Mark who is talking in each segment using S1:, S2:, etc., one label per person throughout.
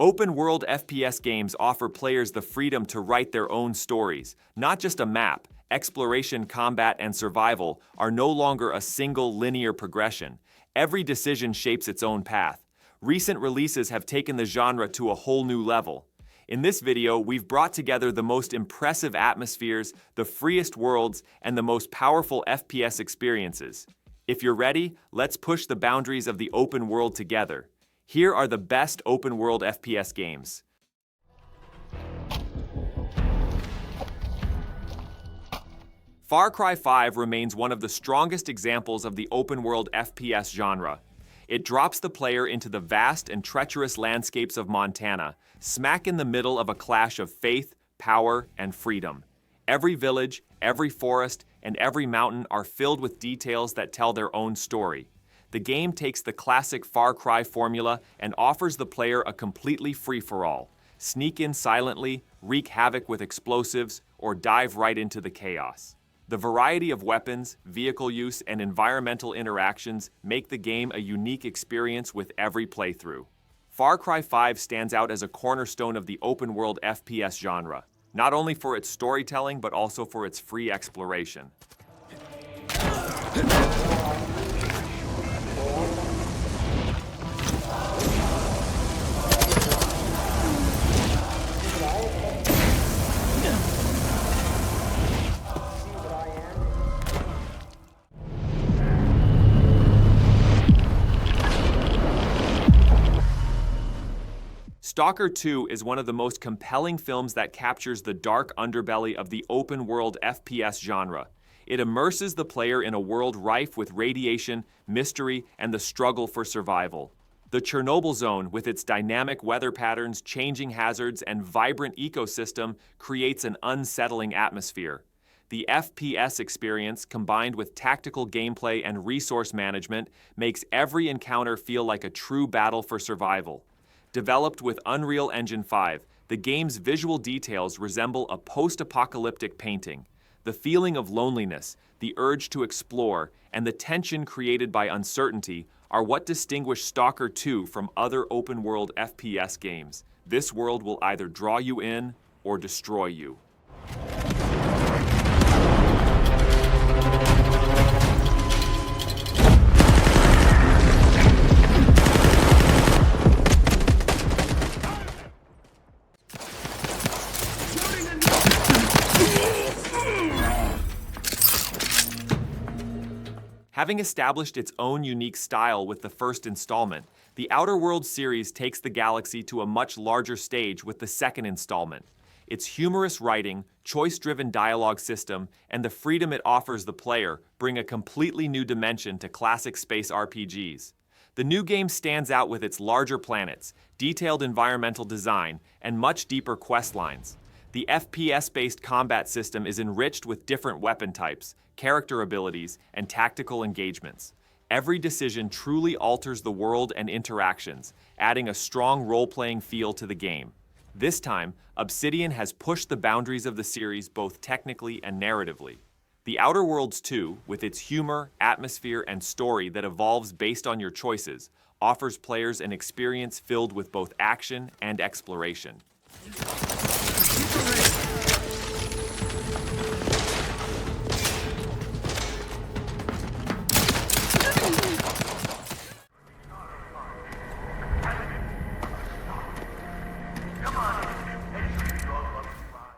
S1: Open World FPS games offer players the freedom to write their own stories. Not just a map, exploration, combat, and survival are no longer a single linear progression. Every decision shapes its own path. Recent releases have taken the genre to a whole new level. In this video, we've brought together the most impressive atmospheres, the freest worlds, and the most powerful FPS experiences. If you're ready, let's push the boundaries of the open world together. Here are the best open world FPS games. Far Cry 5 remains one of the strongest examples of the open world FPS genre. It drops the player into the vast and treacherous landscapes of Montana, smack in the middle of a clash of faith, power, and freedom. Every village, every forest, and every mountain are filled with details that tell their own story. The game takes the classic Far Cry formula and offers the player a completely free-for-all. Sneak in silently, wreak havoc with explosives, or dive right into the chaos. The variety of weapons, vehicle use, and environmental interactions make the game a unique experience with every playthrough. Far Cry 5 stands out as a cornerstone of the open-world FPS genre, not only for its storytelling but also for its free exploration. Stalker 2 is one of the most compelling films that captures the dark underbelly of the open-world FPS genre. It immerses the player in a world rife with radiation, mystery, and the struggle for survival. The Chernobyl zone, with its dynamic weather patterns, changing hazards, and vibrant ecosystem, creates an unsettling atmosphere. The FPS experience, combined with tactical gameplay and resource management, makes every encounter feel like a true battle for survival. Developed with Unreal Engine 5, the game's visual details resemble a post-apocalyptic painting. The feeling of loneliness, the urge to explore, and the tension created by uncertainty are what distinguish Stalker 2 from other open-world FPS games. This world will either draw you in or destroy you. Having established its own unique style with the first installment, the Outer Worlds series takes the galaxy to a much larger stage with the second installment. Its humorous writing, choice-driven dialogue system, and the freedom it offers the player bring a completely new dimension to classic space RPGs. The new game stands out with its larger planets, detailed environmental design, and much deeper quest lines. The FPS-based combat system is enriched with different weapon types, character abilities, and tactical engagements. Every decision truly alters the world and interactions, adding a strong role-playing feel to the game. This time, Obsidian has pushed the boundaries of the series both technically and narratively. The Outer Worlds 2, with its humor, atmosphere, and story that evolves based on your choices, offers players an experience filled with both action and exploration.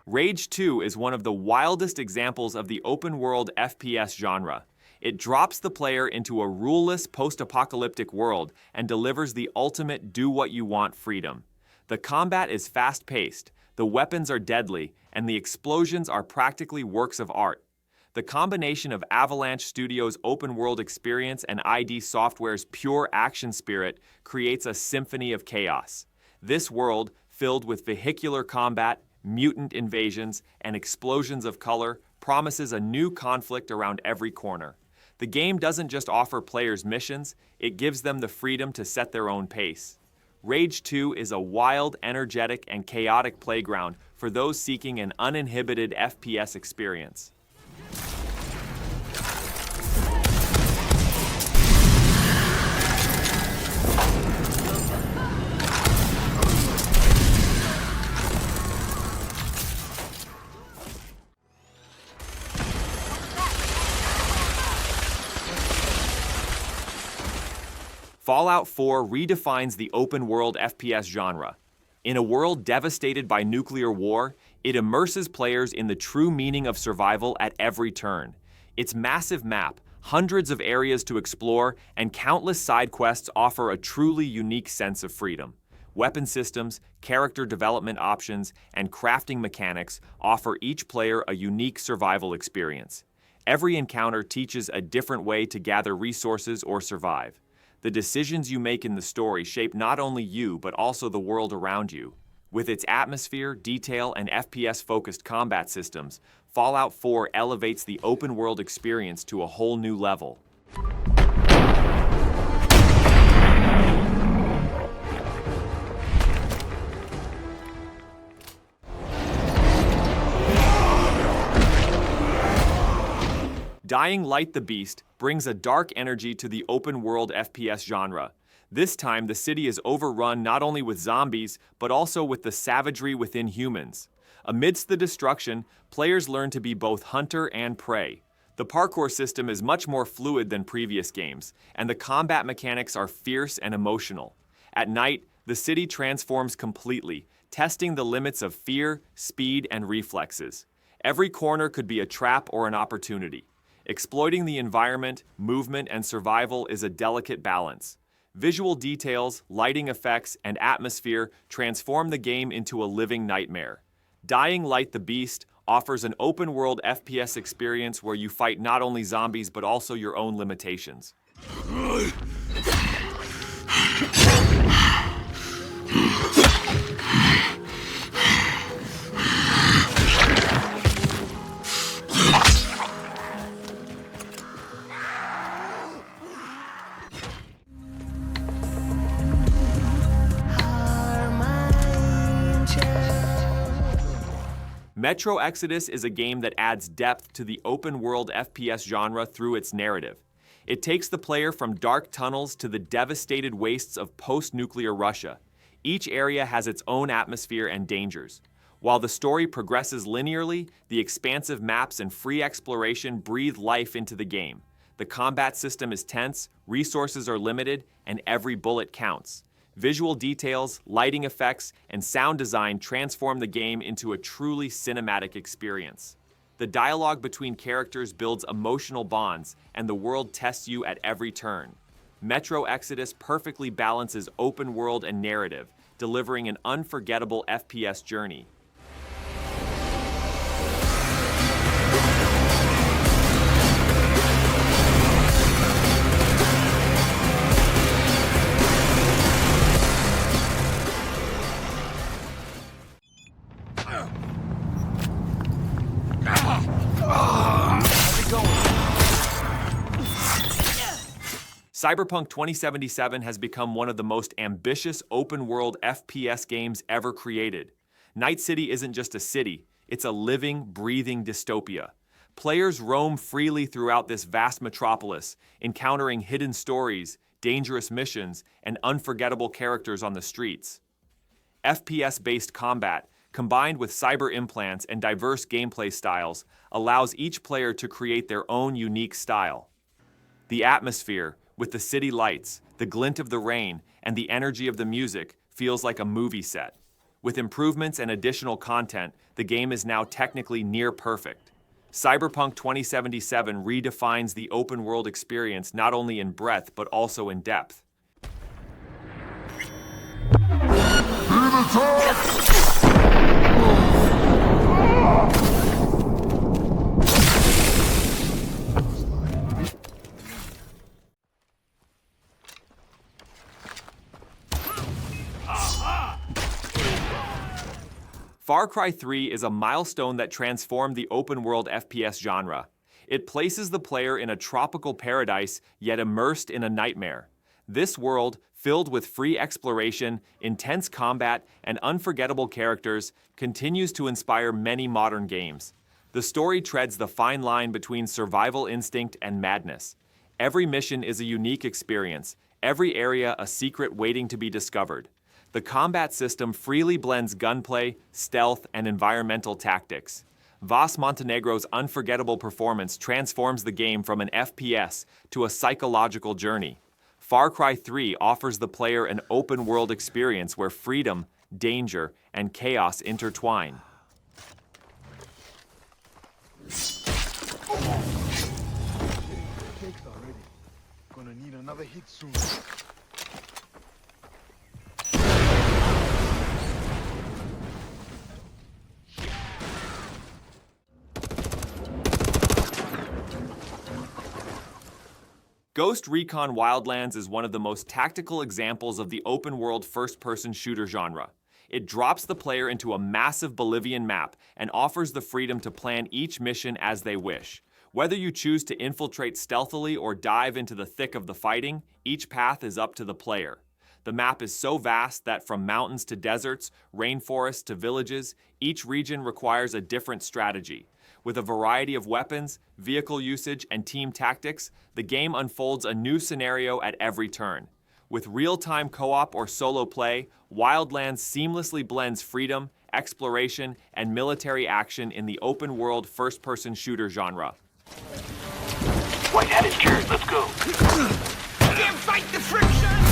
S1: Rage 2 is one of the wildest examples of the open-world FPS genre. It drops the player into a ruleless post-apocalyptic world and delivers the ultimate do-what-you-want freedom. The combat is fast-paced, the weapons are deadly, and the explosions are practically works of art. The combination of Avalanche Studios' open-world experience and ID Software's pure action spirit creates a symphony of chaos. This world, filled with vehicular combat, mutant invasions, and explosions of color, promises a new conflict around every corner. The game doesn't just offer players missions, it gives them the freedom to set their own pace. Rage 2 is a wild, energetic, and chaotic playground for those seeking an uninhibited FPS experience. Fallout 4 redefines the open world FPS genre. In a world devastated by nuclear war, it immerses players in the true meaning of survival at every turn. Its massive map, hundreds of areas to explore, and countless side quests offer a truly unique sense of freedom. Weapon systems, character development options, and crafting mechanics offer each player a unique survival experience. Every encounter teaches a different way to gather resources or survive. The decisions you make in the story shape not only you, but also the world around you. With its atmosphere, detail, and FPS-focused combat systems, Fallout 4 elevates the open-world experience to a whole new level. Dying Light the Beast brings a dark energy to the open-world FPS genre. This time, the city is overrun not only with zombies, but also with the savagery within humans. Amidst the destruction, players learn to be both hunter and prey. The parkour system is much more fluid than previous games, and the combat mechanics are fierce and emotional. At night, the city transforms completely, testing the limits of fear, speed, and reflexes. Every corner could be a trap or an opportunity. Exploiting the environment, movement, and survival is a delicate balance. Visual details, lighting effects, and atmosphere transform the game into a living nightmare. Dying Light the Beast offers an open-world FPS experience where you fight not only zombies but also your own limitations. Metro Exodus is a game that adds depth to the open-world FPS genre through its narrative. It takes the player from dark tunnels to the devastated wastes of post-nuclear Russia. Each area has its own atmosphere and dangers. While the story progresses linearly, the expansive maps and free exploration breathe life into the game. The combat system is tense, resources are limited, and every bullet counts. Visual details, lighting effects, and sound design transform the game into a truly cinematic experience. The dialogue between characters builds emotional bonds, and the world tests you at every turn. Metro Exodus perfectly balances open world and narrative, delivering an unforgettable FPS journey. Cyberpunk 2077 has become one of the most ambitious open-world FPS games ever created. Night City isn't just a city, it's a living, breathing dystopia. Players roam freely throughout this vast metropolis, encountering hidden stories, dangerous missions, and unforgettable characters on the streets. FPS-based combat, combined with cyber implants and diverse gameplay styles, allows each player to create their own unique style. The atmosphere, with the city lights, the glint of the rain, and the energy of the music, feels like a movie set. With improvements and additional content, the game is now technically near perfect. Cyberpunk 2077 redefines the open-world experience not only in breadth but also in depth. Far Cry 3 is a milestone that transformed the open-world FPS genre. It places the player in a tropical paradise, yet immersed in a nightmare. This world, filled with free exploration, intense combat, and unforgettable characters, continues to inspire many modern games. The story treads the fine line between survival instinct and madness. Every mission is a unique experience, every area a secret waiting to be discovered. The combat system freely blends gunplay, stealth, and environmental tactics. Vas Montenegro's unforgettable performance transforms the game from an FPS to a psychological journey. Far Cry 3 offers the player an open-world experience where freedom, danger, and chaos intertwine.
S2: Gonna need another hit soon.
S1: Ghost Recon Wildlands is one of the most tactical examples of the open-world first-person shooter genre. It drops the player into a massive Bolivian map and offers the freedom to plan each mission as they wish. Whether you choose to infiltrate stealthily or dive into the thick of the fighting, each path is up to the player. The map is so vast that from mountains to deserts, rainforests to villages, each region requires a different strategy. With a variety of weapons, vehicle usage, and team tactics, the game unfolds a new scenario at every turn. With real-time co-op or solo play, Wildlands seamlessly blends freedom, exploration, and military action in the open-world first-person shooter genre.
S3: White hat is cured, let's go.
S4: Can't fight the friction!